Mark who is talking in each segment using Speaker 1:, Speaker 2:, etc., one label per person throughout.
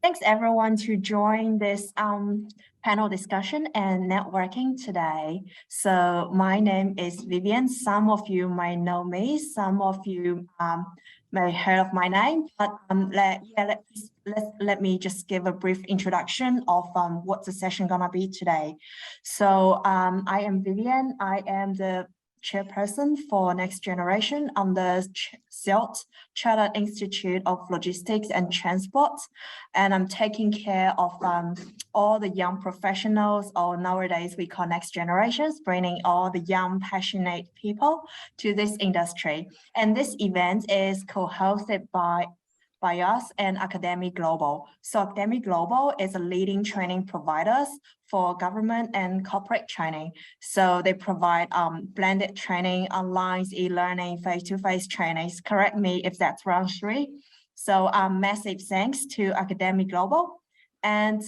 Speaker 1: Thanks everyone to join this panel discussion and networking today. So my name is Vivian. Some of you might know me, some of you may have heard of my name, but let me just give a brief introduction of what the session gonna be today. So I am Vivian. I am the chairperson for Next Generation on the CILTA, Chartered Institute of Logistics and Transport. And I'm taking care of all the young professionals, or nowadays we call Next Generations, bringing all the young, passionate people to this industry. And this event is co-hosted by us and Academy Global. So Academy Global is a leading training providers for government and corporate training. So they provide blended training, online e-learning, face-to-face trainings. Correct me if that's wrong, Sri. So massive thanks to Academy Global. And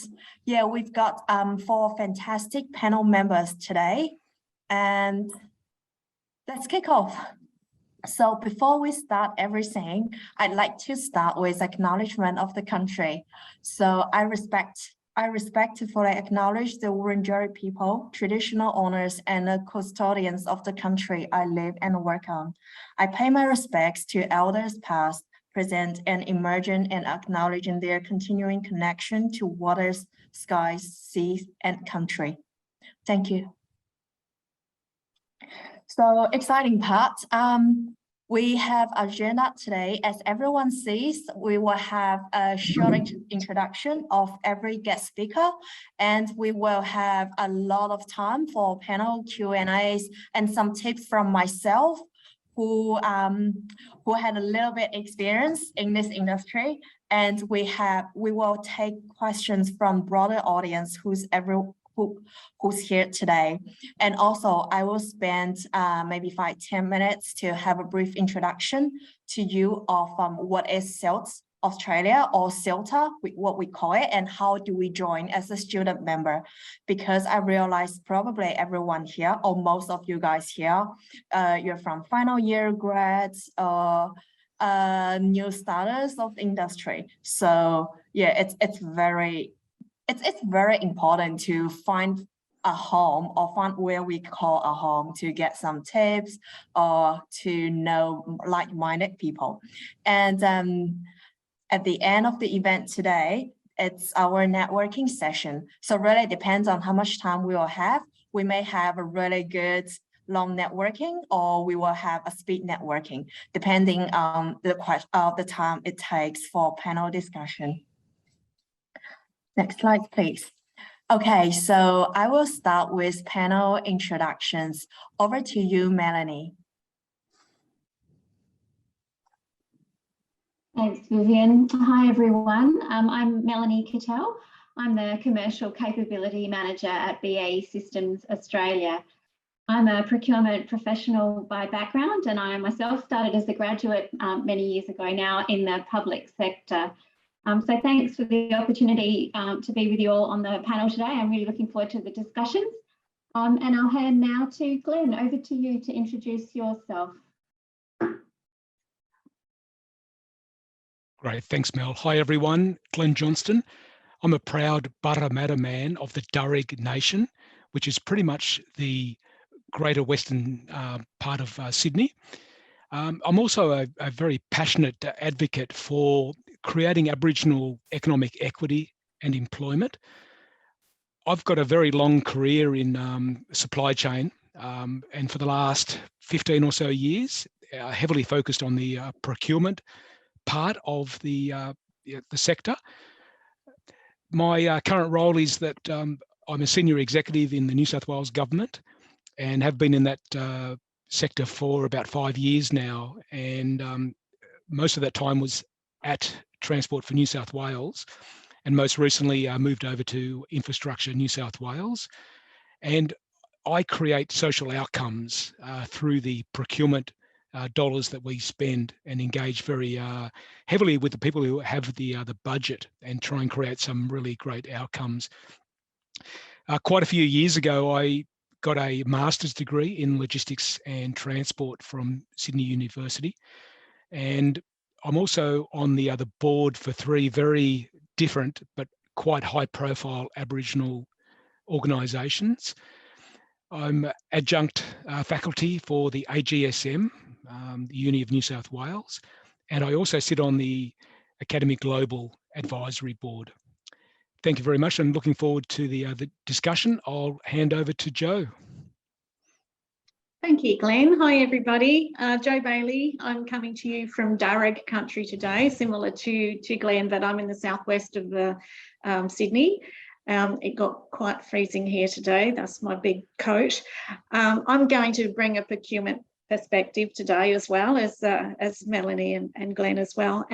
Speaker 1: yeah, we've got 4 fantastic panel members today. And let's kick off. So before we start everything, I'd like to start with acknowledgement of the country. So I respectfully acknowledge the Wurundjeri people, traditional owners, and the custodians of the country I live and work on. I pay my respects to elders past, present, and emerging, and acknowledging their continuing connection to waters, skies, seas, and country. Thank you. So exciting part. We have agenda today. As everyone sees, we will have a short introduction of every guest speaker, and we will have a lot of time for panel Q&As and some tips from myself, who had a little bit experience in this industry. And we will take questions from broader audience who's here today. And also I will spend maybe 5-10 minutes to have a brief introduction to you of what is CILTA Australia, or CILTA, what we call it, and how do we join as a student member. Because I realize probably everyone here, or most of you guys here, you're from final year grads or new starters of industry. So yeah, it's very important to find a home, or find where we call a home, to get some tips or to know like-minded people. And at the end of the event today, it's our networking session. So really depends on how much time we will have. We may have a really good long networking, or we will have a speed networking, depending on the time it takes for panel discussion. Next slide, please. Okay, so I will start with panel introductions. Over to you, Melanie.
Speaker 2: Thanks, Vivian. Hi, everyone. I'm Melanie Cottell. I'm the Commercial Capability Manager at BAE Systems Australia. I'm a procurement professional by background, and I myself started as a graduate many years ago now in the public sector. So thanks for the opportunity to be with you all on the panel today. I'm really looking forward to the discussions. And I'll hand now to Glenn. Over to you to introduce yourself.
Speaker 3: Great, thanks Mel. Hi everyone, Glenn Johnston. I'm a proud Parramatta man of the Darug Nation, which is pretty much the greater western part of Sydney. I'm also a very passionate advocate for creating Aboriginal economic equity and employment. I've got a very long career in supply chain, and for the last 15 or so years, heavily focused on the procurement part of the sector. My current role is that I'm a senior executive in the New South Wales government, and have been in that sector for about 5 years now, and most of that time was at Transport for New South Wales, and most recently moved over to Infrastructure New South Wales. And I create social outcomes through the procurement dollars that we spend, and engage very heavily with the people who have the budget, and try and create some really great outcomes. Quite a few years ago, I got a master's degree in logistics and transport from Sydney University, and I'm also on the board for 3 very different but quite high-profile Aboriginal organisations. I'm adjunct faculty for the AGSM, the Uni of New South Wales, and I also sit on the Academy Global Advisory Board. Thank you very much. I'm looking forward to the discussion. I'll hand over to Jo.
Speaker 4: Thank you, Glenn. Hi, everybody. Jo Bailey. I'm coming to you from Darug country today, similar to Glenn, but I'm in the southwest of Sydney. It got quite freezing here today. That's my big coat. I'm going to bring a procurement perspective today as well as Melanie and Glenn as well.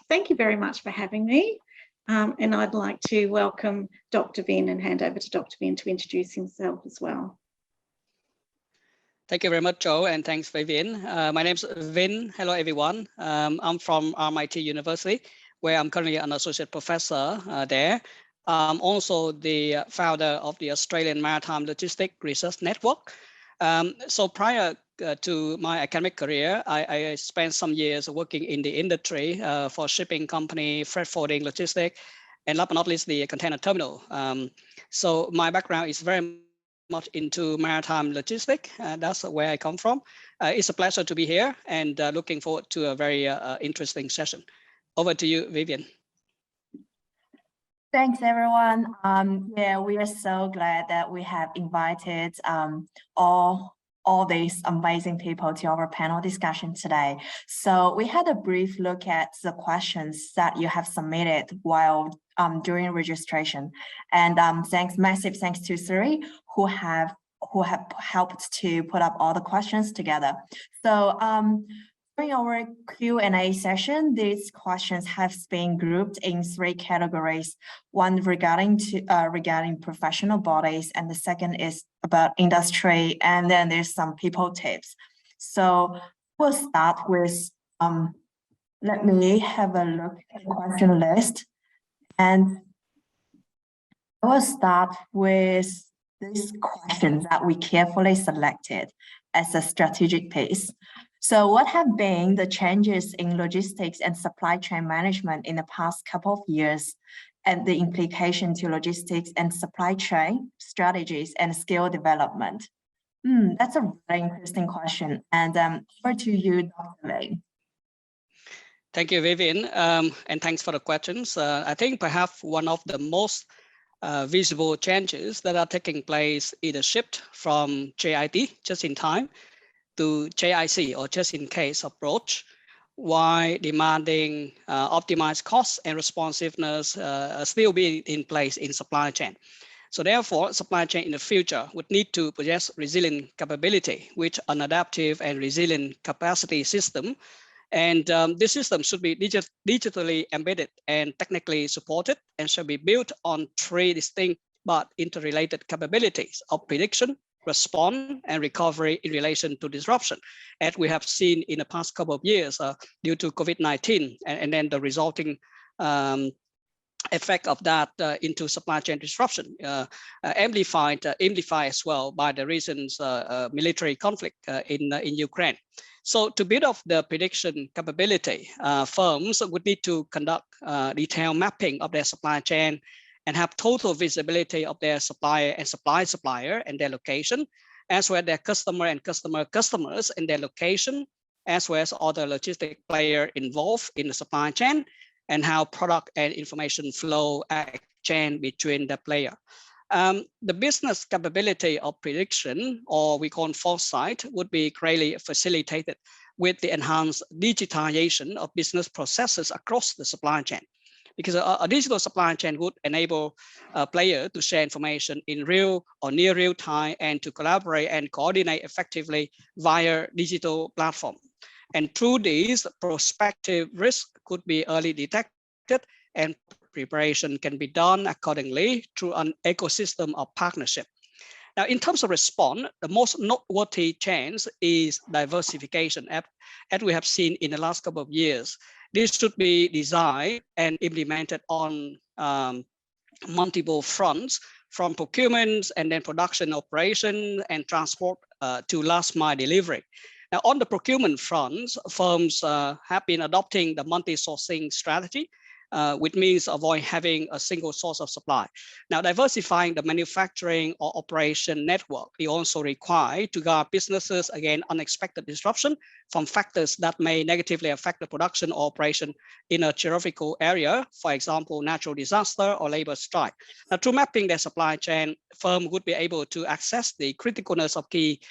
Speaker 4: Thank you very much for having me. And I'd like to welcome Dr. Vin and hand over to Dr. Vin to introduce himself as well.
Speaker 5: Thank you very much, Jo, and thanks, Vivian. My name's Vin. Hello, everyone. I'm from RMIT University, where I'm currently an associate professor there. I'm also the founder of the Australian Maritime Logistics Research Network. So prior to my academic career, I spent some years working in the industry for shipping company, freight forwarding, logistics, and last but not least, the container terminal. So my background is very much into maritime logistics. That's where I come from. It's a pleasure to be here and looking forward to a very interesting session. Over to you, Vivian.
Speaker 1: Thanks, everyone. Yeah, we are so glad that we have invited all these amazing people to our panel discussion today. So we had a brief look at the questions that you have submitted while during registration, and massive thanks to Siri who have helped to put up all the questions together. So during our Q&A session, these questions have been grouped in 3 categories. One regarding professional bodies, and the second is about industry, and then there's some people tips. So we'll start with, let me have a look at the question list. And I will start with this question that we carefully selected as a strategic piece. So what have been the changes in logistics and supply chain management in the past couple of years, and the implication to logistics and supply chain strategies and skill development? That's a very interesting question. And over to you, Dr. Lei.
Speaker 5: Thank you, Vivian, and thanks for the questions. I think perhaps one of the most visible changes that are taking place is a shift from JIT, just in time, to JIC, or just in case approach, while demanding optimized costs and responsiveness still be in place in supply chain. So therefore, supply chain in the future would need to possess resilient capability, with an adaptive and resilient capacity system. And this system should be digitally embedded and technically supported, and should be built on 3 distinct but interrelated capabilities of prediction, response, and recovery in relation to disruption, as we have seen in the past couple of years due to COVID-19, and then the resulting effect of that into supply chain disruption, amplified as well by the recent military conflict in Ukraine. So to build up the prediction capability, firms would need to conduct detailed mapping of their supply chain and have total visibility of their supplier and supplier and their location, as well as their customer and customers and their location, as well as other logistic players involved in the supply chain, and how product and information flow exchange between the player. The business capability of prediction, or we call foresight, would be greatly facilitated with the enhanced digitization of business processes across the supply chain. Because a digital supply chain would enable a player to share information in real or near real time, and to collaborate and coordinate effectively via digital platform. And through these, prospective risk could be early detected, and preparation can be done accordingly through an ecosystem of partnership. Now, in terms of response, the most noteworthy change is diversification, as we have seen in the last couple of years. This should be designed and implemented on multiple fronts, from procurement and then production, operation, and transport to last mile delivery. Now, on the procurement front, firms have been adopting the multi-sourcing strategy which means avoid having a single source of supply. Now, diversifying the manufacturing or operation network is also required to guard businesses against unexpected disruption from factors that may negatively affect the production or operation in a geographical area, for example, natural disaster or labor strike. Now, through mapping their supply chain, firm would be able to assess the criticalness of key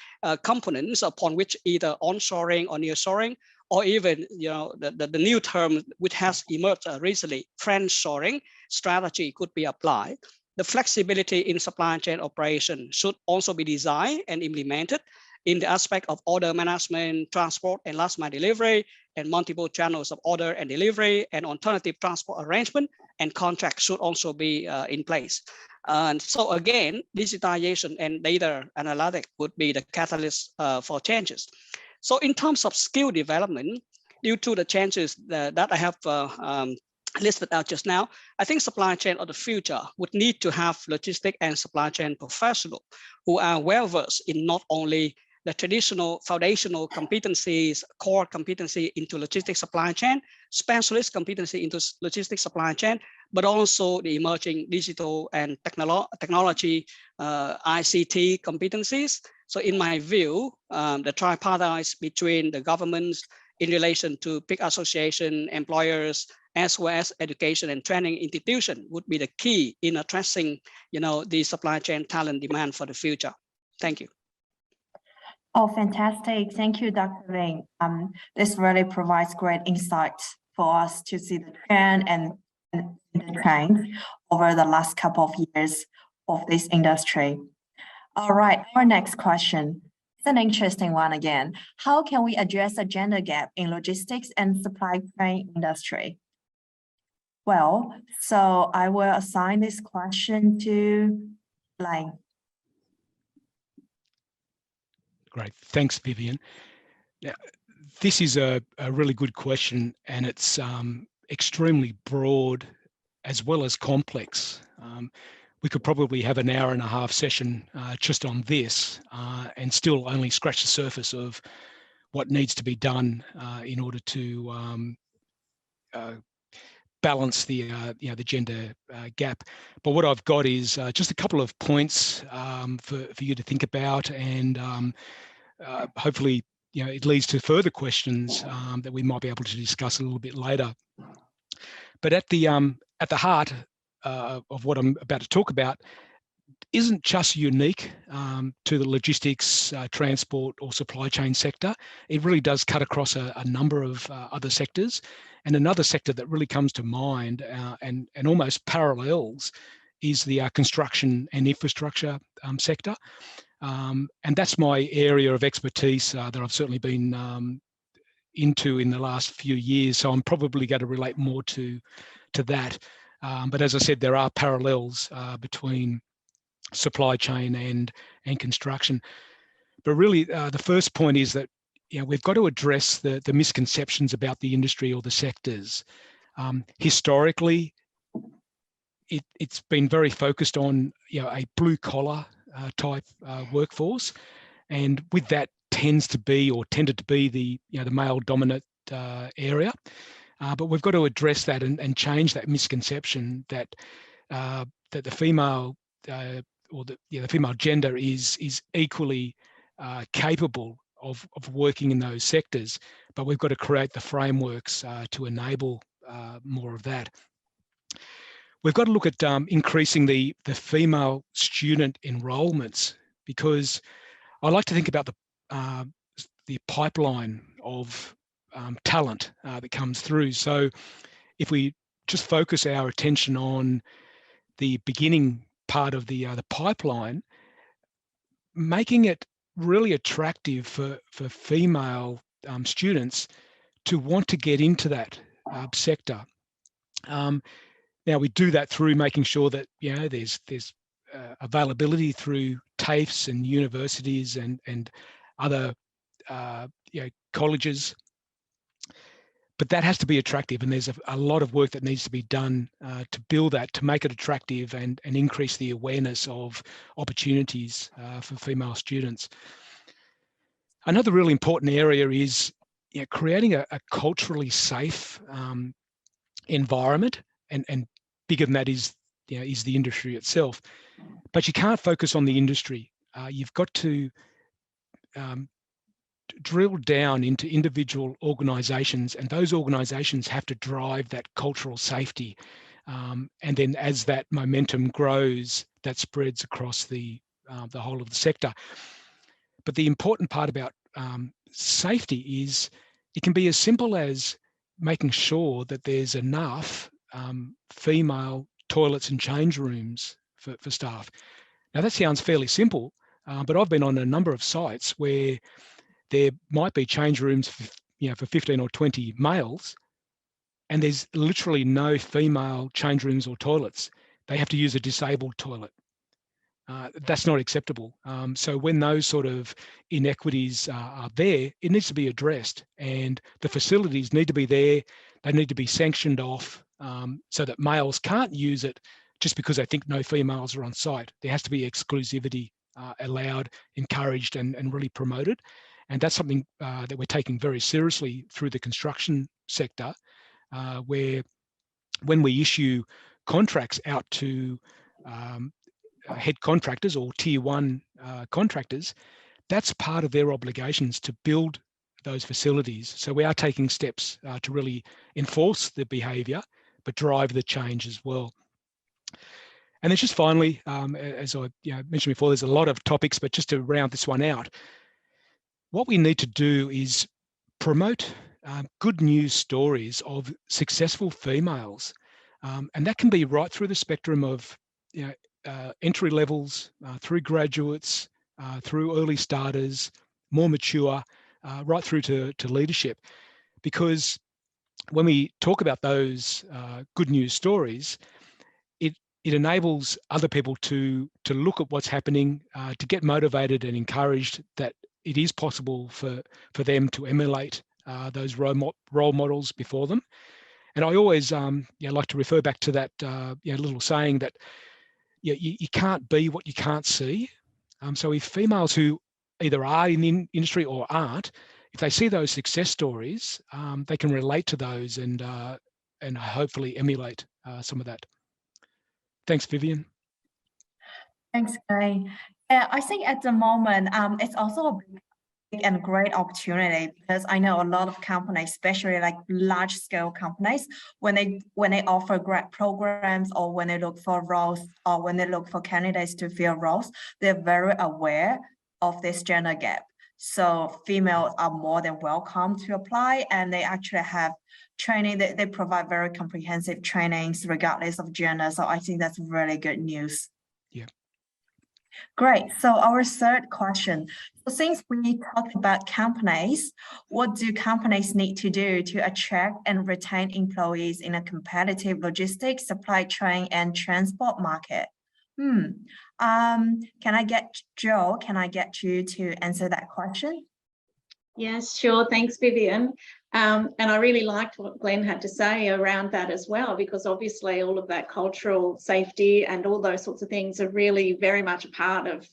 Speaker 5: components upon which either onshoring or nearshoring, or even the new term which has emerged recently, friendshoring strategy could be applied. The flexibility in supply chain operation should also be designed and implemented in the aspect of order management, transport and last mile delivery, and multiple channels of order and delivery, and alternative transport arrangement and contracts should also be in place. And so again, digitization and data analytics would be the catalyst for changes. So in terms of skill development, due to the changes that I have listed out just now, I think supply chain of the future would need to have logistic and supply chain professionals who are well versed in not only the traditional foundational competencies, core competency into logistics supply chain, specialist competency into logistics supply chain, but also the emerging digital and technology, ICT competencies. So in my view, the tripartite between the governments in relation to big association, employers, as well as education and training institution would be the key in addressing, the supply chain talent demand for the future. Thank you.
Speaker 1: Oh, fantastic. Thank you, Dr. Ling. This really provides great insight for us to see the trend and the trend over the last couple of years of this industry. All right, our next question. It's an interesting one again. How can we address the gender gap in logistics and supply chain industry? Well, so I will assign this question to Lang.
Speaker 3: Great, thanks, Vivian. Now, this is a really good question, and it's extremely broad as well as complex. We could probably have an hour-and-a-half session just on this and still only scratch the surface of what needs to be done in order to balance the gender gap. But what I've got is just a couple of points for you to think about, and hopefully it leads to further questions that we might be able to discuss a little bit later. But at the heart of what I'm about to talk about isn't just unique to the logistics, transport or supply chain sector. It really does cut across a number of other sectors. And another sector that really comes to mind and almost parallels is the construction and infrastructure sector. And that's my area of expertise that I've certainly been into in the last few years. So I'm probably going to relate more to that. But as I said, there are parallels between supply chain and construction. But really, the first point is that we've got to address the misconceptions about the industry or the sectors. Historically, it's been very focused on a blue collar type workforce, and with that tended to be the male dominant area. But we've got to address that and change that misconception that the female or the female gender is equally capable of working in those sectors, but we've got to create the frameworks to enable more of that. We've got to look at increasing the female student enrolments, because I like to think about the pipeline of talent that comes through. So if we just focus our attention on the beginning part of the pipeline, making it really attractive for female students to want to get into that sector. Now we do that through making sure that there's availability through TAFEs and universities and other colleges. But that has to be attractive, and there's a lot of work that needs to be done to build that, to make it attractive and increase the awareness of opportunities for female students. Another really important area is creating a culturally safe environment and bigger than that is the industry itself. But you can't focus on the industry. You've got to drill down into individual organisations, and those organisations have to drive that cultural safety. And then as that momentum grows, that spreads across the whole of the sector. But the important part about safety is it can be as simple as making sure that there's enough female toilets and change rooms for staff. Now that sounds fairly simple, but I've been on a number of sites where there might be change rooms for 15 or 20 males, and there's literally no female change rooms or toilets. They have to use a disabled toilet. That's not acceptable. So when those sort of inequities are there, it needs to be addressed, and the facilities need to be there. They need to be sanctioned off so that males can't use it just because they think no females are on site. There has to be exclusivity allowed, encouraged, and really promoted. And that's something that we're taking very seriously through the construction sector, where when we issue contracts out to head contractors or tier one contractors, that's part of their obligations to build those facilities. So we are taking steps to really enforce the behaviour, but drive the change as well. And then just finally, as I mentioned before, there's a lot of topics, but just to round this one out, what we need to do is promote good news stories of successful females. And that can be right through the spectrum of entry levels, through graduates, through early starters, more mature, right through to leadership. Because when we talk about those good news stories, it enables other people to look at what's happening, to get motivated and encouraged that it is possible for them to emulate those role models before them. And I always like to refer back to that little saying that you can't be what you can't see. So if females who either are in the industry or aren't, if they see those success stories, they can relate to those and hopefully emulate some of that. Thanks, Vivian.
Speaker 1: Thanks, Guy. I think at the moment, it's also a big and great opportunity, because I know a lot of companies, especially like large scale companies, when they offer grad programs, or when they look for roles, or when they look for candidates to fill roles, they're very aware of this gender gap. So females are more than welcome to apply, and they actually have training. They provide very comprehensive trainings regardless of gender. So I think that's really good news.
Speaker 3: Yeah.
Speaker 1: Great. So our third question. So since we talked about companies, what do companies need to do to attract and retain employees in a competitive logistics, supply chain, and transport market? Can I get Joe? Can I get you to answer that question?
Speaker 4: Yes, sure. Thanks, Vivian. And I really liked what Glenn had to say around that as well, because obviously all of that cultural safety and all those sorts of things are really very much a part of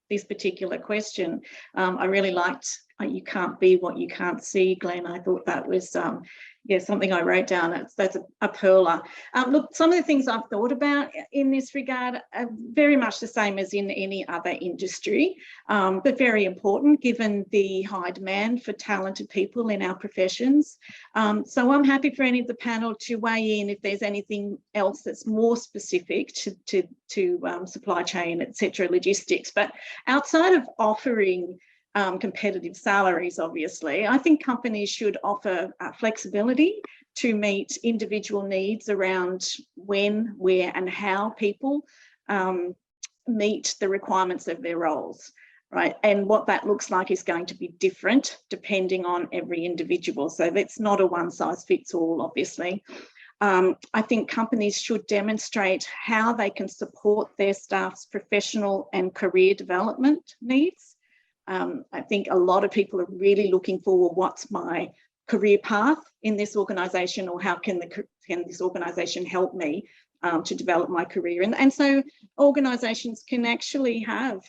Speaker 4: this particular question. I really liked you can't be what you can't see, Glenn. I thought that was something I wrote down. That's a perler. Look, some of the things I've thought about in this regard are very much the same as in any other industry, but very important given the high demand for talented people in our professions. So I'm happy for any of the panel to weigh in if there's anything else that's more specific to supply chain, etc., logistics. But outside of offering competitive salaries, obviously, I think companies should offer flexibility to meet individual needs around when, where, and how people meet the requirements of their roles, right? And what that looks like is going to be different depending on every individual. So that's not a one-size-fits-all, obviously. I think companies should demonstrate how they can support their staff's professional and career development needs. I think a lot of people are really looking for what's my career path in this organisation, or how can this organisation help me to develop my career. And so organisations can actually have,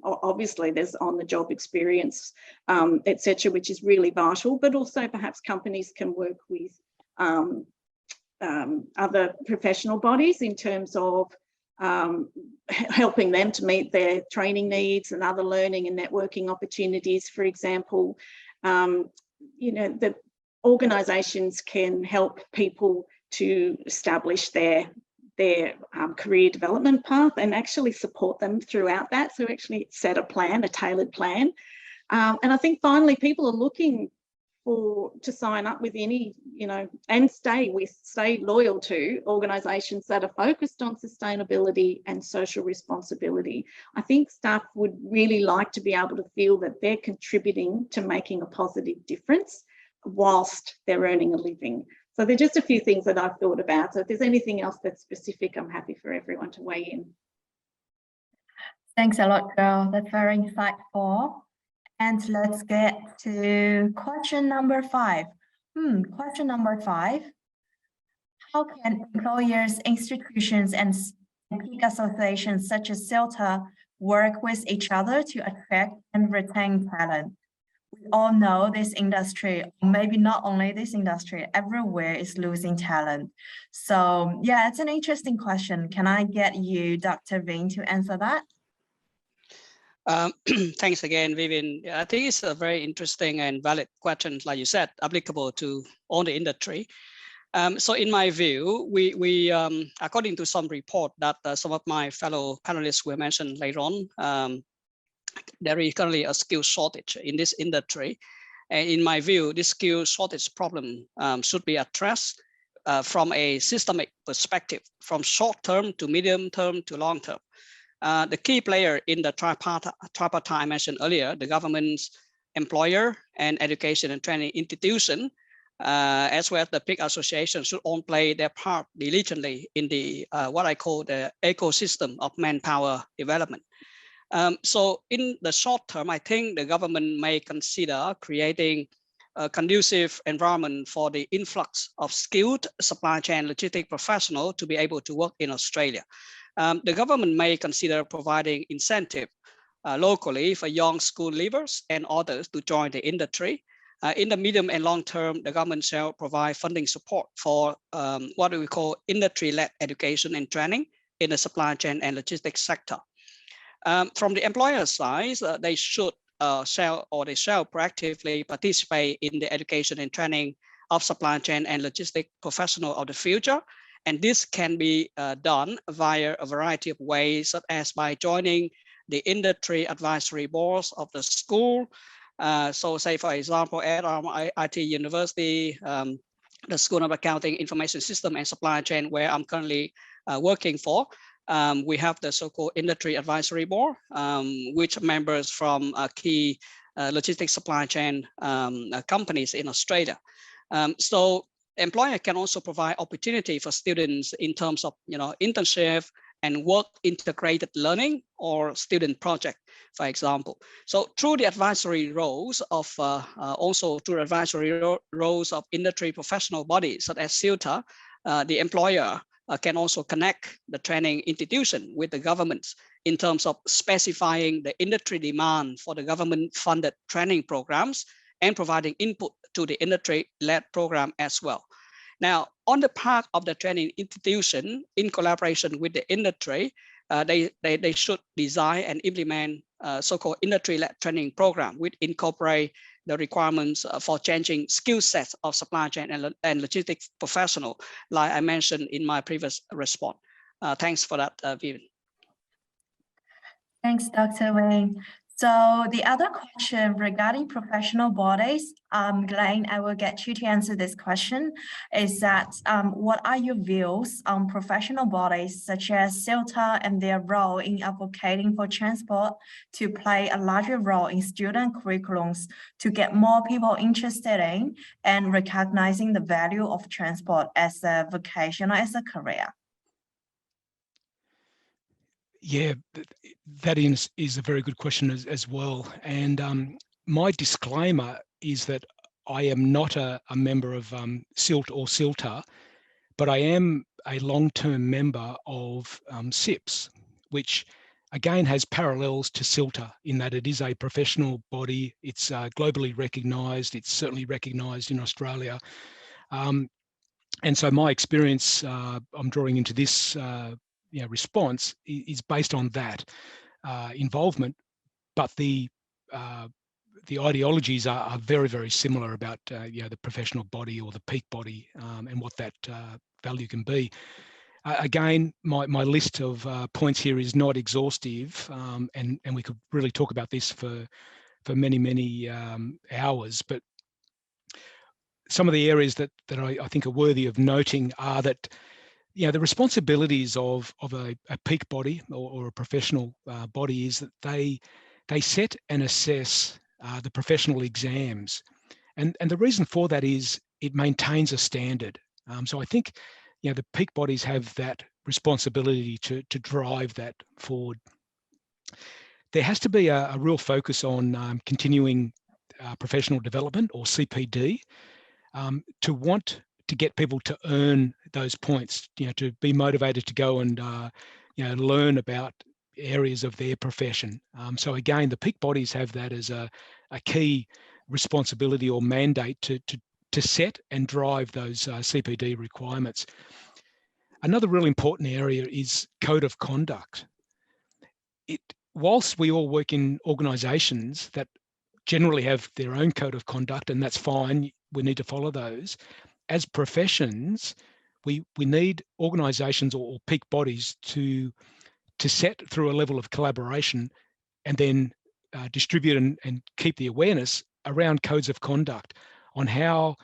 Speaker 4: obviously there's on-the-job experience, etc., which is really vital, but also perhaps companies can work with other professional bodies in terms of helping them to meet their training needs and other learning and networking opportunities. For example, you know, the organisations can help people to establish their career development path and actually support them throughout that. So actually set a plan, a tailored plan. And I think finally people are looking to sign up with any, you know, and stay loyal to organisations that are focused on sustainability and social responsibility. I think staff would really like to be able to feel that they're contributing to making a positive difference whilst they're earning a living. So they're just a few things that I've thought about. So if there's anything else that's specific, I'm happy for everyone to weigh in.
Speaker 1: Thanks a lot, Jo. That's very insightful. And let's get to question number 5. Question number 5. How can employers, institutions, and peak associations such as CILTA work with each other to attract and retain talent? We all know this industry, maybe not only this industry, everywhere is losing talent. So yeah, it's an interesting question. Can I get you, Dr. Vinh, to answer that?
Speaker 5: Thanks again, Vivian. I think it's a very interesting and valid question, like you said, applicable to all the industry. So in my view, we according to some report that some of my fellow panelists will mention later on, there is currently a skill shortage in this industry. And in my view, this skill shortage problem should be addressed from a systemic perspective, from short term to medium term to long term. The key player in the tripartite I mentioned earlier, the government's employer and education and training institution, as well as the peak association, should all play their part diligently in the what I call the ecosystem of manpower development. So in the short term, I think the government may consider creating a conducive environment for the influx of skilled supply chain logistic professionals to be able to work in Australia. The government may consider providing incentive locally for young school leavers and others to join the industry. In the medium and long term, the government shall provide funding support for what we call industry-led education and training in the supply chain and logistics sector. From the employer side, they shall proactively participate in the education and training of supply chain and logistic professionals of the future. And this can be done via a variety of ways, such as by joining the industry advisory boards of the school. So say, for example, at our IT university, the School of Accounting, Information System and Supply Chain, where I'm currently working for, we have the so-called industry advisory board, which members from key logistics supply chain companies in Australia. So employer can also provide opportunity for students in terms of, you know, internship and work integrated learning or student project, for example. So through the advisory roles of roles of industry professional bodies such as CILTA, the employer can also connect the training institution with the government in terms of specifying the industry demand for the government funded training programs and providing input to the industry-led program as well. Now, on the part of the training institution, in collaboration with the industry, they should design and implement so-called industry-led training program, which incorporate the requirements for changing skill sets of supply chain and logistics professional, like I mentioned in my previous response. Thanks for that, Vivian.
Speaker 1: Thanks, Dr. Vinh. So the other question regarding professional bodies, Glenn, I will get you to answer this question, is that what are your views on professional bodies such as CILTA and their role in advocating for transport to play a larger role in student curriculums to get more people interested in and recognizing the value of transport as a vocation or as a career?
Speaker 3: Yeah, that is a very good question as well. And my disclaimer is that I am not a member of CILT or CILTA, but I am a long-term member of CIPS, which again has parallels to CILTA in that it is a professional body. It's globally recognised. It's certainly recognised in Australia. And so my experience I'm drawing into this response is based on that involvement, but the ideologies are very, very similar about the professional body or the peak body and what that value can be. Again, my list of points here is not exhaustive, and we could really talk about this for many hours, but some of the areas that I think are worthy of noting are that the responsibilities of a peak body or a professional body is that they set and assess the professional exams, and the reason for that is it maintains a standard. So I think the peak bodies have that responsibility to drive that forward. There has to be a real focus on continuing professional development, or CPD, to want to get people to earn those points, to be motivated to go and learn about areas of their profession. So again, the peak bodies have that as a key responsibility or mandate to set and drive those CPD requirements. Another really important area is code of conduct. Whilst we all work in organisations that generally have their own code of conduct, and that's fine, we need to follow those. As professions, we need organisations or peak bodies to set through a level of collaboration and then distribute and keep the awareness around codes of conduct on how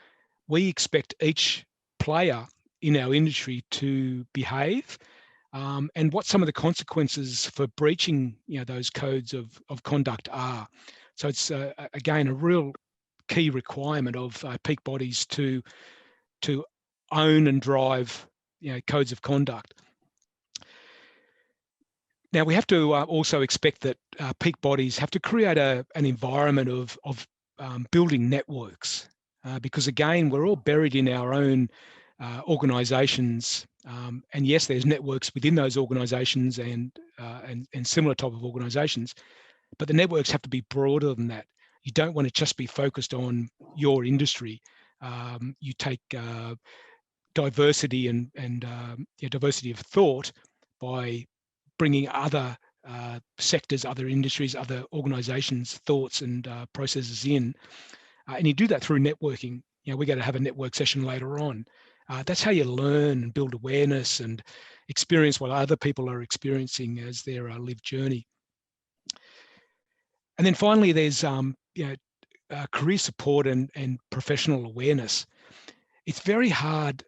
Speaker 3: we expect each player in our industry to behave, and what some of the consequences for breaching those codes of conduct are. So it's again a real key requirement of peak bodies to own and drive codes of conduct. Now we have to also expect that peak bodies have to create an environment of building networks, because again we're all buried in our own organisations, and yes, there's networks within those organisations and similar type of organisations, but the networks have to be broader than that. You don't want to just be focused on your industry. You take diversity and diversity of thought by bringing other sectors, other industries, other organisations' thoughts and processes in, and you do that through networking. We're going to have a network session later on. That's how you learn and build awareness and experience what other people are experiencing as their lived journey. And then finally, there's career support and professional awareness. It's very hard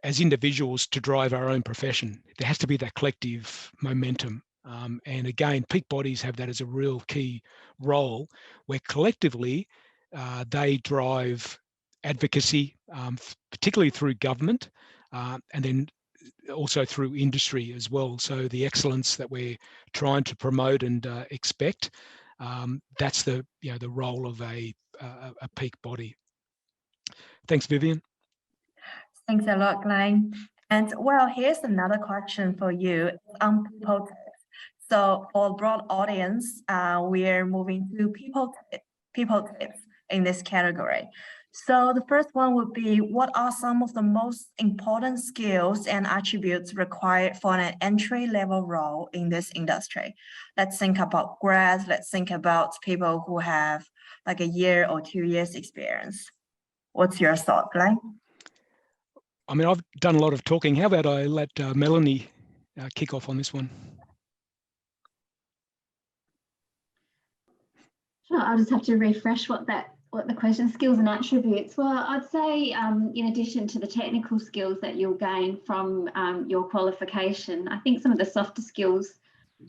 Speaker 3: as individuals to drive our own profession. There has to be that collective momentum. And again, peak bodies have that as a real key role, where collectively they drive advocacy, particularly through government, and then also through industry as well. So the excellence that we're trying to promote and expect, that's the role of a peak body. Thanks, Vivian.
Speaker 1: Thanks a lot, Glenn. And well, here's another question for you on people tips. So for broad audience, we're moving to people tips in this category. So the first one would be, what are some of the most important skills and attributes required for an entry-level role in this industry? Let's think about grads, let's think about people who have like a year or 2 years experience. What's your thought, Glenn?
Speaker 3: I mean, I've done a lot of talking. How about I let Melanie kick off on this one?
Speaker 2: Sure, I'll just have to refresh what the question, skills and attributes. Well, I'd say in addition to the technical skills that you'll gain from your qualification, I think some of the softer skills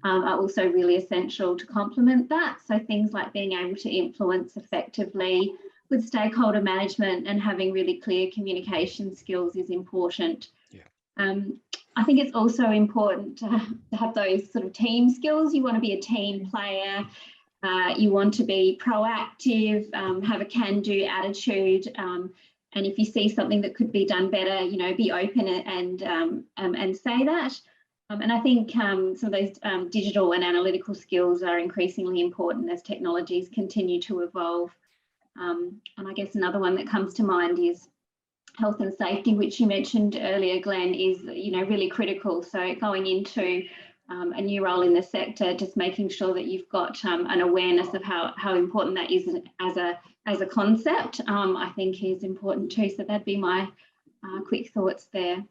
Speaker 2: are also really essential to complement that. So things like being able to influence effectively with stakeholder management and having really clear communication skills is important. Yeah. I think it's also important to have those sort of team skills. You want to be a team player. You want to be proactive, have a can-do attitude, and if you see something that could be done better, be open and say that. And I think some of those digital and analytical skills are increasingly important as technologies continue to evolve. And I guess another one that comes to mind is health and safety, which you mentioned earlier, Glenn, is, you know, really critical. So going into a new role in the sector, just making sure that you've got an awareness of how important that is as a concept, I think is important too. So that'd be my quick thoughts there.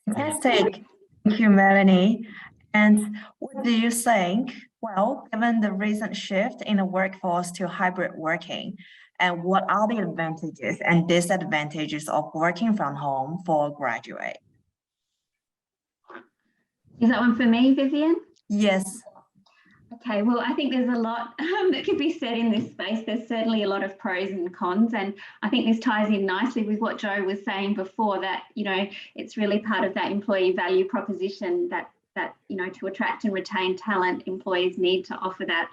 Speaker 1: Fantastic. Thank you, Melanie. And what do you think? Well, given the recent shift in the workforce to hybrid working, and what are the advantages and disadvantages of working from home for graduates?
Speaker 2: Is that one for me, Vivian?
Speaker 1: Yes.
Speaker 2: Okay, well, I think there's a lot that could be said in this space. There's certainly a lot of pros and cons, and I think this ties in nicely with what Joe was saying before, that, you know, it's really part of that employee value proposition that you know, to attract and retain talent, employees need to offer that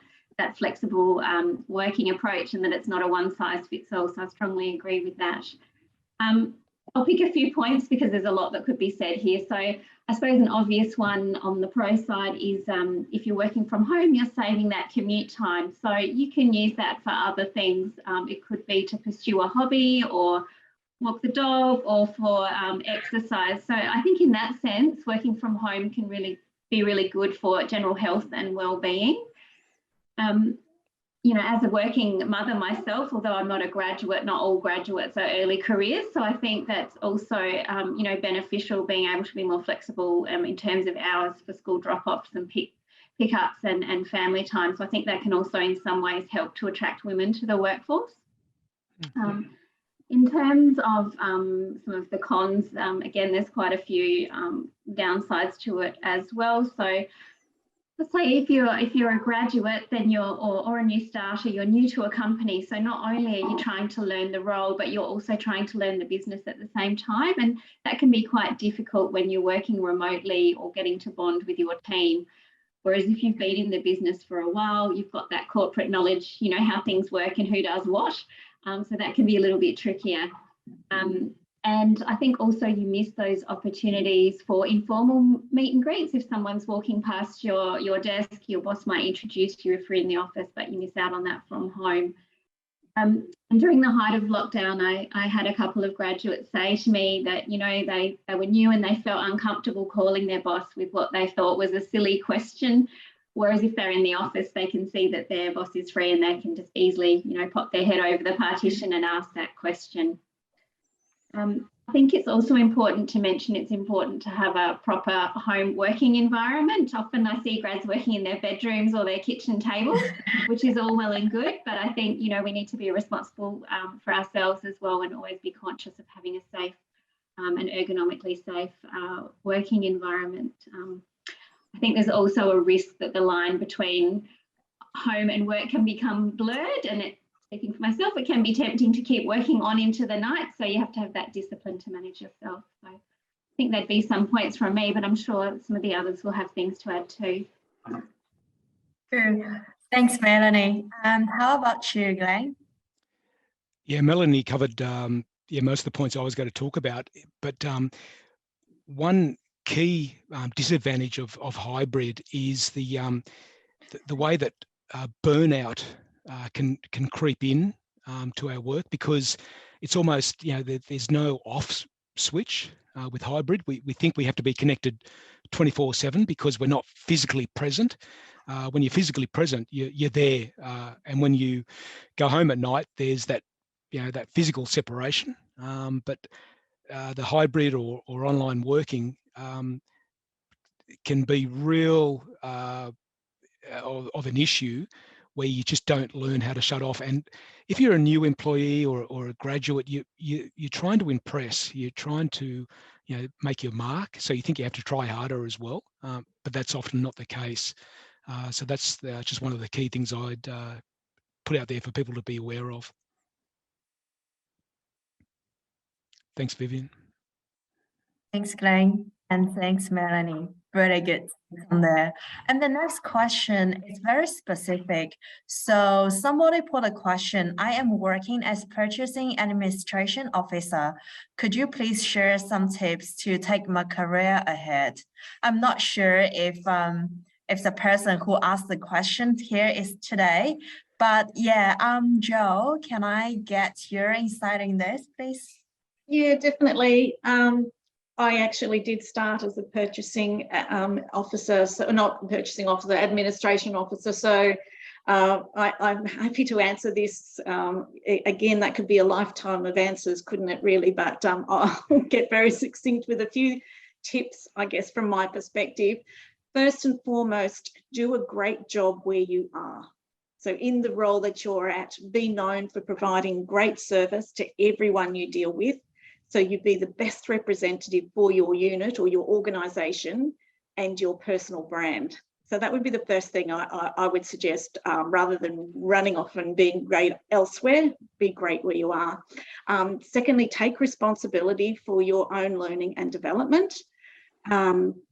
Speaker 2: flexible working approach, and that it's not a one size fits all. So I strongly agree with that. I'll pick a few points because there's a lot that could be said here. So I suppose an obvious one on the pro side is if you're working from home, you're saving that commute time. So you can use that for other things. It could be to pursue a hobby or walk the dog or for exercise. So I think in that sense, working from home can really be really good for general health and well-being. You know, as a working mother myself, although I'm not a graduate, not all graduates are early careers. So I think that's also, you know, beneficial, being able to be more flexible in terms of hours for school drop-offs and pick-ups and family time. So I think that can also in some ways help to attract women to the workforce. In terms of some of the cons, again, there's quite a few downsides to it as well. So let's say if you're a graduate, then or a new starter, you're new to a company. So not only are you trying to learn the role, but you're also trying to learn the business at the same time. And that can be quite difficult when you're working remotely or getting to bond with your team. Whereas if you've been in the business for a while, you've got that corporate knowledge, you know, how things work and who does what. So that can be a little bit trickier. And I think also you miss those opportunities for informal meet and greets. If someone's walking past your desk, your boss might introduce you if you're in the office, but you miss out on that from home. And during the height of lockdown, I had a couple of graduates say to me that, you know, they were new and they felt uncomfortable calling their boss with what they thought was a silly question. Whereas if they're in the office, they can see that their boss is free and they can just easily, you know, pop their head over the partition and ask that question. I think it's also important to mention it's important to have a proper home working environment. Often I see grads working in their bedrooms or their kitchen tables, which is all well and good, but I think, you know, we need to be responsible for ourselves as well and always be conscious of having a safe and ergonomically safe working environment. I think there's also a risk that the line between home and work can become blurred, and speaking for myself, it can be tempting to keep working on into the night. So you have to have that discipline to manage yourself. So I think that'd be some points from me, but I'm sure some of the others will have things to add too.
Speaker 1: Good. Thanks, Melanie. How about you, Glenn?
Speaker 3: Yeah, Melanie covered most of the points I was going to talk about, but one key disadvantage of hybrid is the way that burnout can creep in to our work, because it's almost, you know, there's no off switch with hybrid. We think we have to be connected 24/7 because we're not physically present. When you're physically present, you're there, and when you go home at night, there's that, you know, that physical separation. But the hybrid or online working can be real of an issue where you just don't learn how to shut off. And if you're a new employee or a graduate, you're trying to impress, you're trying to, you know, make your mark. So you think you have to try harder as well, but that's often not the case. So that's just one of the key things I'd put out there for people to be aware of. Thanks, Vivian.
Speaker 1: Thanks, Glenn, and thanks, Melanie. Very good on there. And the next question is very specific. So somebody put a question: I am working as purchasing administration officer. Could you please share some tips to take my career ahead? I'm not sure if the person who asked the question here is today, but yeah, Joe, can I get your insight in this, please?
Speaker 4: Yeah, definitely. I actually did start as a purchasing officer, so not purchasing officer, administration officer. So I'm happy to answer this. Again, that could be a lifetime of answers, couldn't it really? But I'll get very succinct with a few tips, I guess, from my perspective. First and foremost, do a great job where you are. So in the role that you're at, be known for providing great service to everyone you deal with. So you be the best representative for your unit or your organisation and your personal brand. So that would be the first thing I would suggest, rather than running off and being great elsewhere, be great where you are. Secondly, take responsibility for your own learning and development.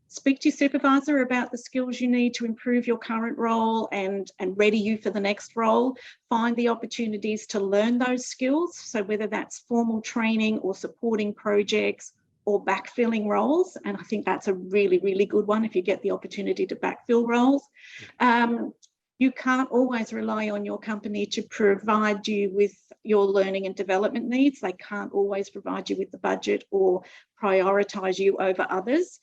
Speaker 4: Speak to your supervisor about the skills you need to improve your current role and ready you for the next role. Find the opportunities to learn those skills. So whether that's formal training or supporting projects or backfilling roles. And I think that's a really, really good one if you get the opportunity to backfill roles. You can't always rely on your company to provide you with your learning and development needs. They can't always provide you with the budget or prioritise you over others.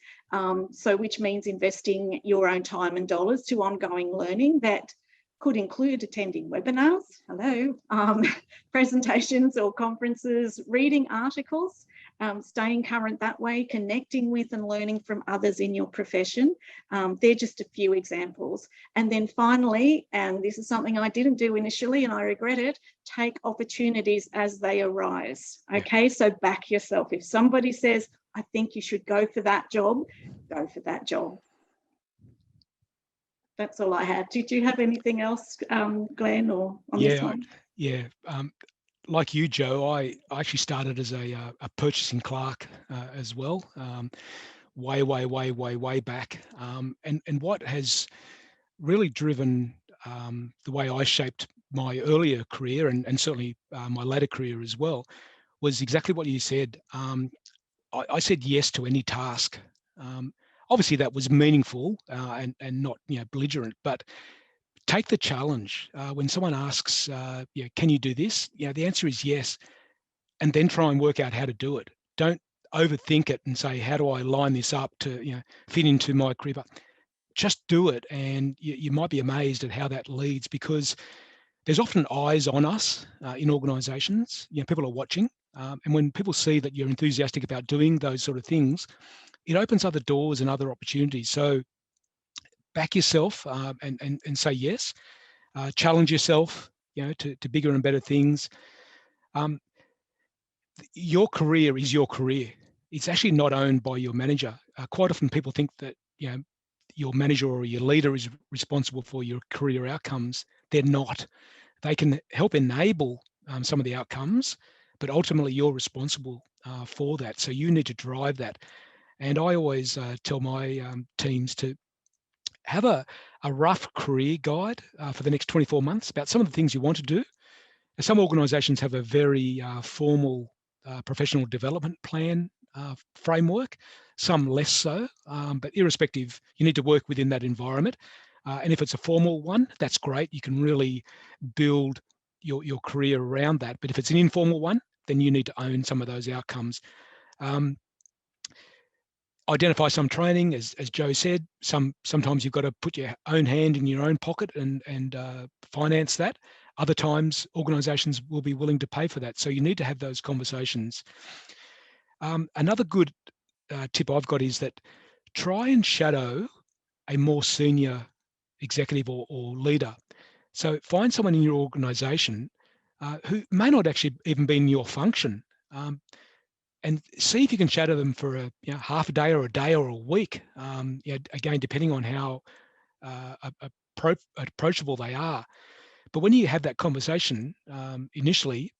Speaker 4: So which means investing your own time and dollars to ongoing learning that could include attending webinars, presentations or conferences, reading articles, staying current that way, connecting with and learning from others in your profession. They're just a few examples. And then finally, and this is something I didn't do initially and I regret it, take opportunities as they arise. Okay, so back yourself. If somebody says, I think you should go for that job, go for that job. That's all I had. Did you have anything else, Glenn, or on this one?
Speaker 3: Yeah. Like you, Joe, I actually started as a purchasing clerk as well, way back. And what has really driven the way I shaped my earlier career and certainly my later career as well was exactly what you said. I said yes to any task. Obviously, that was meaningful and not belligerent, but take the challenge. When someone asks, can you do this? The answer is yes. And then try and work out how to do it. Don't overthink it and say, how do I line this up to fit into my career? But just do it. And you might be amazed at how that leads, because there's often eyes on us in organizations. People are watching. And when people see that you're enthusiastic about doing those sort of things, it opens other doors and other opportunities. So back yourself and say yes. Challenge yourself, to bigger and better things. Your career is your career. It's actually not owned by your manager. Quite often people think that your manager or your leader is responsible for your career outcomes. They're not. They can help enable some of the outcomes, but ultimately you're responsible for that. So you need to drive that. And I always tell my teams to have a rough career guide for the next 24 months about some of the things you want to do. Some organisations have a very formal professional development plan framework, some less so, but irrespective, you need to work within that environment. And if it's a formal one, that's great. You can really build your career around that. But if it's an informal one, then you need to own some of those outcomes. Identify some training, as Joe said. Sometimes you've got to put your own hand in your own pocket and finance that. Other times, organisations will be willing to pay for that. So you need to have those conversations. Another good tip I've got is that try and shadow a more senior executive or leader. So find someone in your organisation who may not actually even be in your function. And see if you can shadow them for half a day or a week. Again, depending on how approachable they are. But when you have that conversation initially,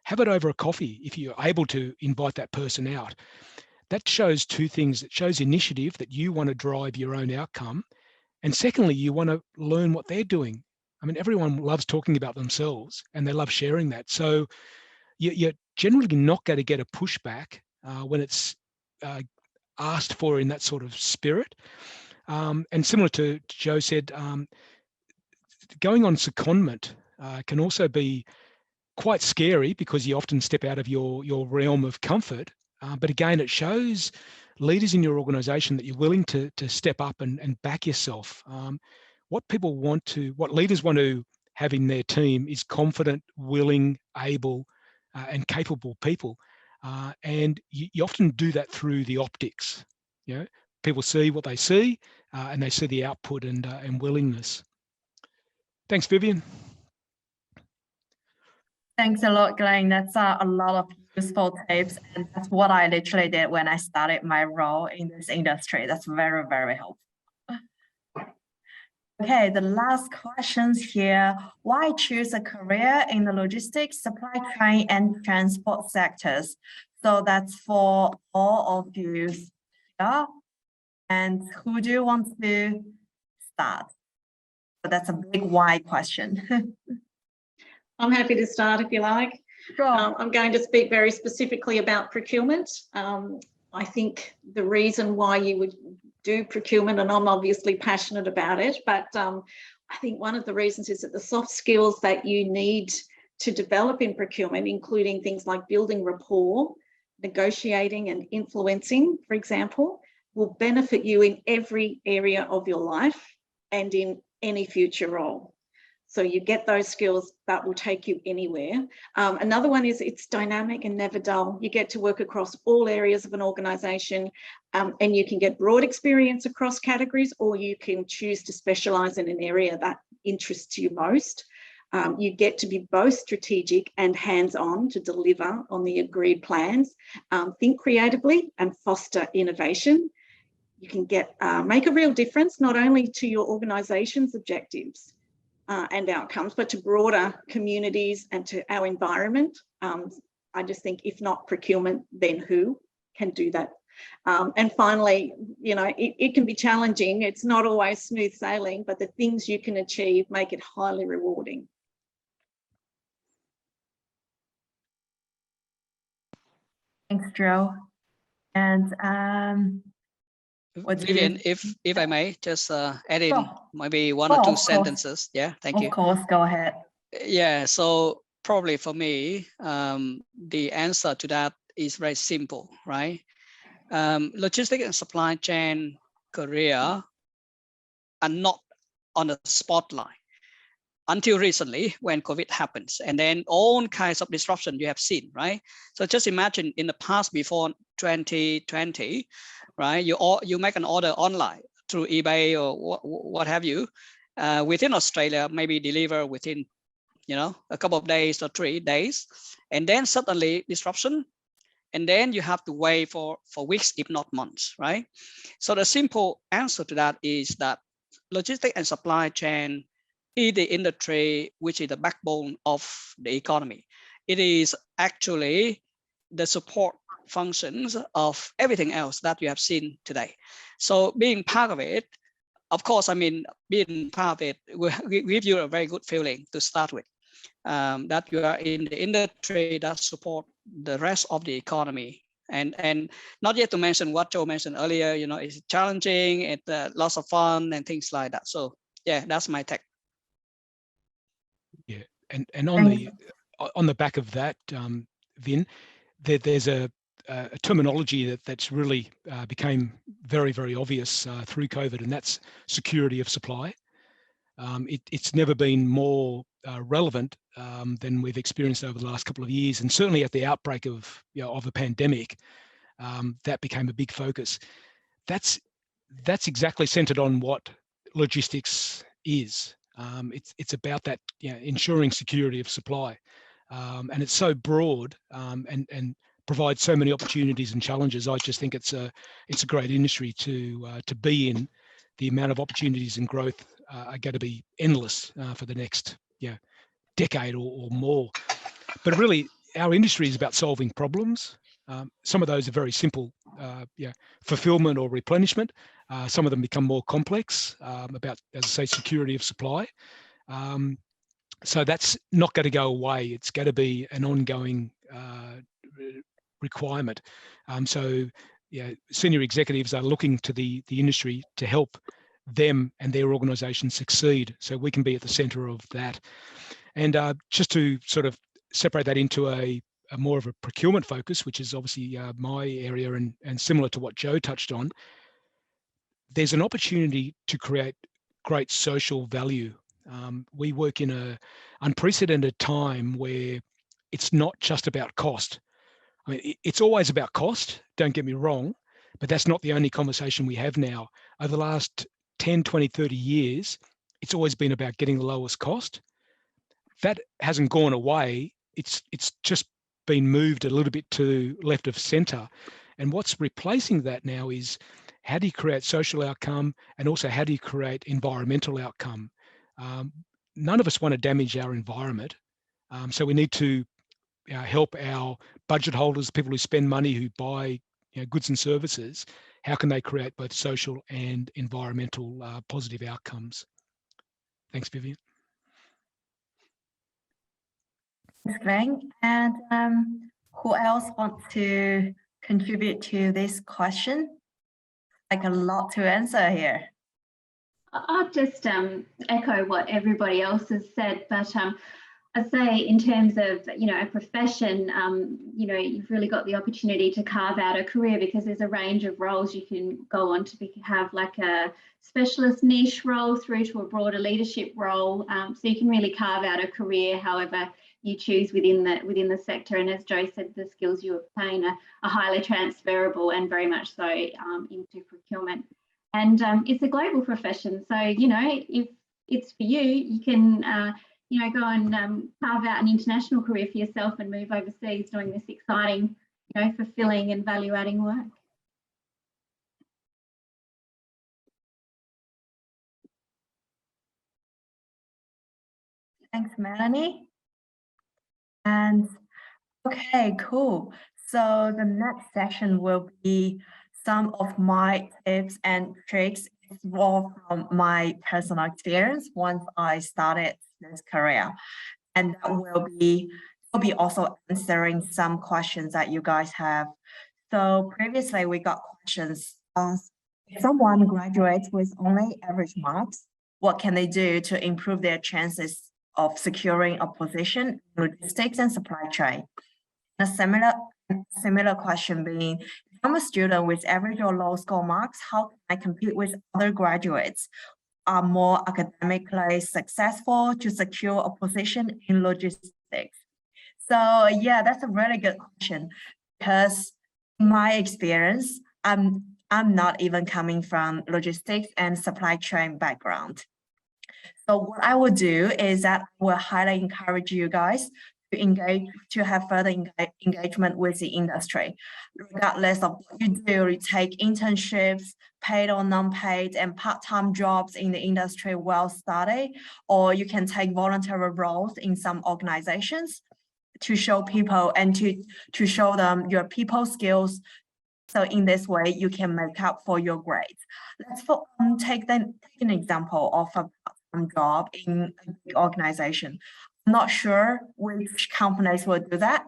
Speaker 3: have it over a coffee if you're able to invite that person out. That shows two things. It shows initiative, that you want to drive your own outcome. And secondly, you want to learn what they're doing. I mean, everyone loves talking about themselves and they love sharing that. So you're generally not going to get a pushback when it's asked for in that sort of spirit. And similar to Joe said, going on secondment can also be quite scary because you often step out of your realm of comfort. But again, it shows leaders in your organization that you're willing to step up and back yourself. What leaders want to have in their team is confident, willing, able, and capable people. And you often do that through the optics. You know, people see what they see, and they see the output and willingness. Thanks, Vivian.
Speaker 1: Thanks a lot, Glenn. That's a lot of useful tips. And that's what I literally did when I started my role in this industry. That's very, very helpful. Okay, the last questions here. Why choose a career in the logistics, supply chain, and transport sectors? So that's for all of you. Yeah. And who do you want to start? So that's a big why question.
Speaker 4: I'm happy to start if you like.
Speaker 1: Sure.
Speaker 4: I'm going to speak very specifically about procurement. I think the reason why you would do procurement, and I'm obviously passionate about it, but I think one of the reasons is that the soft skills that you need to develop in procurement, including things like building rapport, negotiating and influencing, for example, will benefit you in every area of your life and in any future role. So you get those skills that will take you anywhere. Another one is it's dynamic and never dull. You get to work across all areas of an organisation, and you can get broad experience across categories, or you can choose to specialise in an area that interests you most. You get to be both strategic and hands-on to deliver on the agreed plans, think creatively and foster innovation. You can make a real difference, not only to your organisation's objectives, and outcomes, but to broader communities and to our environment. I just think if not procurement, then who can do that? And finally, you know, it can be challenging. It's not always smooth sailing, but the things you can achieve make it highly rewarding.
Speaker 1: Thanks, Joe. And
Speaker 5: Vivian, if I may just add in maybe one or two sentences. Yeah, thank you.
Speaker 1: Of course, go ahead.
Speaker 5: Yeah, so probably for me, the answer to that is very simple, right? Logistics and supply chain career are not on the spotlight until recently when COVID happens, and then all kinds of disruption you have seen, right? So just imagine in the past before 2020, right? You make an order online through eBay or what have you, within Australia, maybe deliver within, you know, a couple of days or 3 days, and then suddenly disruption, and then you have to wait for weeks, if not months, right? So the simple answer to that is that logistics and supply chain is the industry which is the backbone of the economy. It is actually the support functions of everything else that you have seen today. So being part of it, of course, I mean, being part of it will give you a very good feeling to start with, that you are in the industry that support the rest of the economy. And not yet to mention what Joe mentioned earlier, you know, it's challenging, it's lots of fun and things like that. So yeah, that's my take.
Speaker 3: Yeah, and on the back of that, Vin, there's a terminology that's really became very, very obvious through COVID, and that's security of supply. It's never been more relevant than we've experienced over the last couple of years, and certainly at the outbreak of a pandemic, that became a big focus. That's exactly centered on what logistics is. It's about that, ensuring security of supply, and it's so broad and provides so many opportunities and challenges. I just think it's a great industry to be in. The amount of opportunities and growth are going to be endless for the next decade or more. But really, our industry is about solving problems. Some of those are very simple, fulfillment or replenishment. Some of them become more complex, about, as I say, security of supply. So that's not going to go away. It's going to be an ongoing requirement. So senior executives are looking to the industry to help them and their organisation succeed, so we can be at the centre of that. And just to sort of separate that into a more of a procurement focus, which is obviously my area and similar to what Joe touched on, there's an opportunity to create great social value. We work in an unprecedented time where it's not just about cost. I mean, it's always about cost, don't get me wrong, but that's not the only conversation we have now. Over the last 10, 20, 30 years, it's always been about getting the lowest cost. That hasn't gone away. It's just been moved a little bit to left of center. And what's replacing that now is how do you create social outcome, and also how do you create environmental outcome? None of us want to damage our environment. So we need to help our budget holders, people who spend money, who buy goods and services. How can they create both social and environmental positive outcomes? Thanks, Vivian.
Speaker 1: Thanks, Glenn. And who else wants to contribute to this question? Like a lot to answer here.
Speaker 2: I'll just echo what everybody else has said, but I'd say in terms of, a profession, you've really got the opportunity to carve out a career, because there's a range of roles you can go on to have, like a specialist niche role through to a broader leadership role. So you can really carve out a career however you choose within the sector. And as Joe said, the skills you obtain are highly transferable and very much so into procurement. And it's a global profession. So, if it's for you, you can, go and carve out an international career for yourself and move overseas doing this exciting, fulfilling and value-adding work.
Speaker 1: Thanks, Melanie. And okay, cool. So the next section will be some of my tips and tricks evolved from my personal experience once I started this career. And that will be also answering some questions that you guys have. So previously we got questions. If someone graduates with only average marks, what can they do to improve their chances of securing a position in logistics and supply chain? A similar question being, if I'm a student with average or low score marks, how can I compete with other graduates who are more academically successful to secure a position in logistics? So yeah, that's a really good question, because in my experience, I'm not even coming from logistics and supply chain background. So what I will do is that I will highly encourage you guys to have further engagement with the industry. Regardless of what you do, you take internships, paid or non-paid, and part-time jobs in the industry while studying, or you can take voluntary roles in some organizations to show people and to show them your people skills. So in this way, you can make up for your grades. Let's take an example of a part-time job in a big organization. I'm not sure which companies will do that,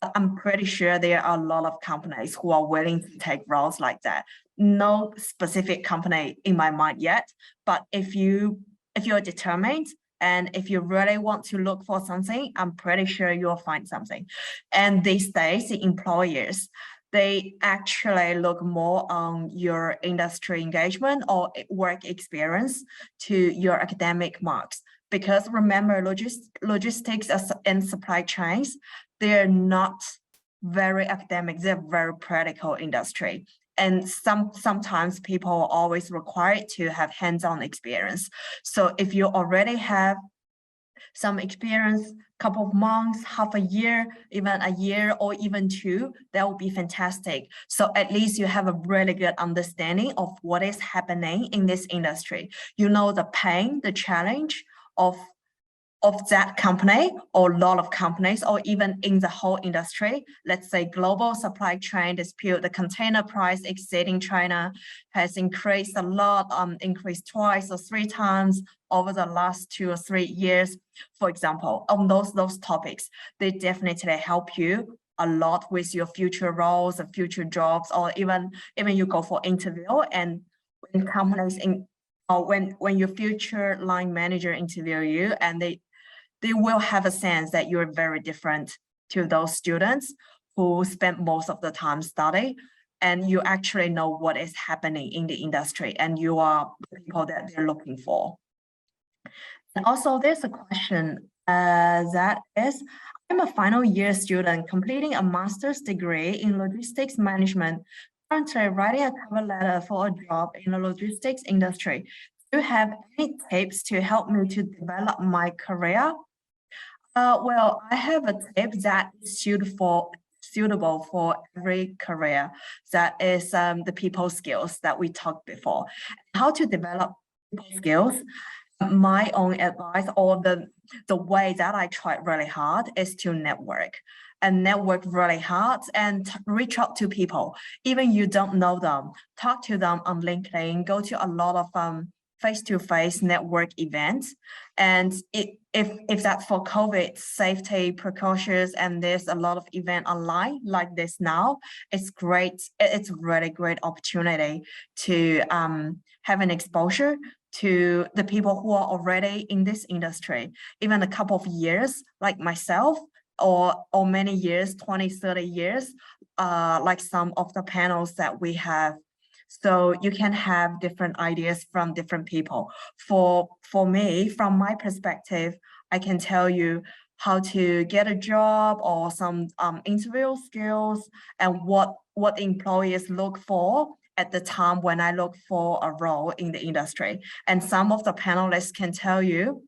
Speaker 1: but I'm pretty sure there are a lot of companies who are willing to take roles like that. No specific company in my mind yet, but if you're determined and if you really want to look for something, I'm pretty sure you'll find something. And these days, the employers, they actually look more on your industry engagement or work experience to your academic marks. Because remember, logistics and supply chains, they're not very academic, they're very practical industry. And sometimes people are always required to have hands-on experience. So if you already have some experience, couple of months, half a year, even a year or even two, that would be fantastic. So at least you have a really good understanding of what is happening in this industry. You know the pain, the challenge of that company or a lot of companies, or even in the whole industry. Let's say global supply chain dispute, the container price exceeding China has increased a lot, increased twice or three times over the last 2 or 3 years, for example. On those topics, they definitely help you a lot with your future roles and future jobs, or even you go for interview, and when companies when your future line manager interview you and they they will have a sense that you're very different to those students who spend most of the time studying, and you actually know what is happening in the industry, and you are the people that they're looking for. And also there's a question that is, I'm a final year student completing a master's degree in logistics management, currently writing a cover letter for a job in the logistics industry. Do you have any tips to help me to develop my career? Well, I have a tip that is suitable for every career. That is the people skills that we talked before. How to develop people skills. My own advice, or the way that I tried really hard, is to network really hard and reach out to people. Even you don't know them, talk to them on LinkedIn, go to a lot of face-to-face network events. And if that's for COVID safety precautions, and there's a lot of event online like this now, it's great. It's a really great opportunity to have an exposure to the people who are already in this industry, even a couple of years, like myself, or many years, 20, 30 years, like some of the panels that we have. So you can have different ideas from different people. For me, from my perspective, I can tell you how to get a job, or some interview skills, and what employers look for at the time when I look for a role in the industry. And some of the panelists can tell you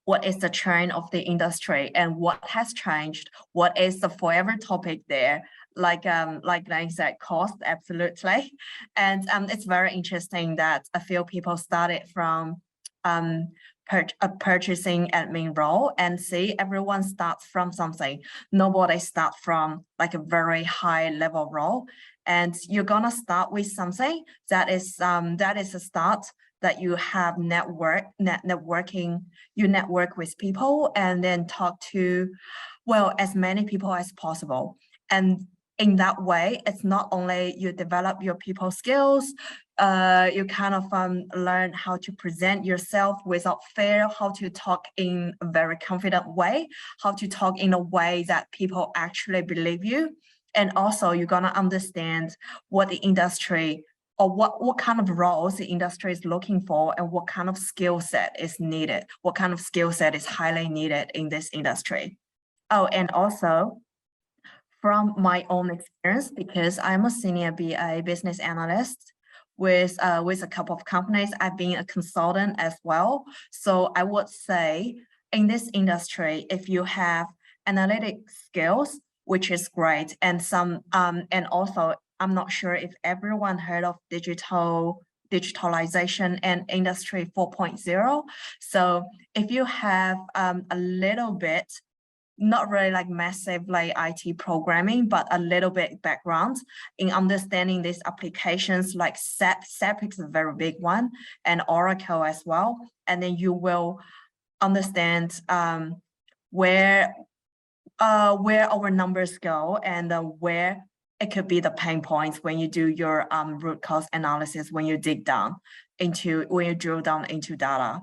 Speaker 1: what is the trend of the industry and what has changed, what is the forever topic there. Like I said, cost, absolutely. And it's very interesting that a few people started from a purchasing admin role, and see, everyone starts from something. Nobody starts from like a very high level role, and you're gonna start with something that is a start, that you have networking, you network with people, and then talk to, well, as many people as possible. And in that way, it's not only you develop your people skills, you kind of learn how to present yourself without fear, how to talk in a very confident way, how to talk in a way that people actually believe you. And also you're gonna understand what the industry, or what kind of roles the industry is looking for, and what kind of skill set is needed, what kind of skill set is highly needed in this industry. Oh, and also from my own experience, because I'm a senior BA business analyst with a couple of companies, I've been a consultant as well. So I would say in this industry, if you have analytic skills, which is great, and and also, I'm not sure if everyone heard of digitalization and industry 4.0. So if you have a little bit, not really like massive like IT programming, but a little bit background in understanding these applications, like SAP is a very big one, and Oracle as well. And then you will understand where our numbers go, and where it could be the pain points when you do your root cause analysis, when you drill down into data.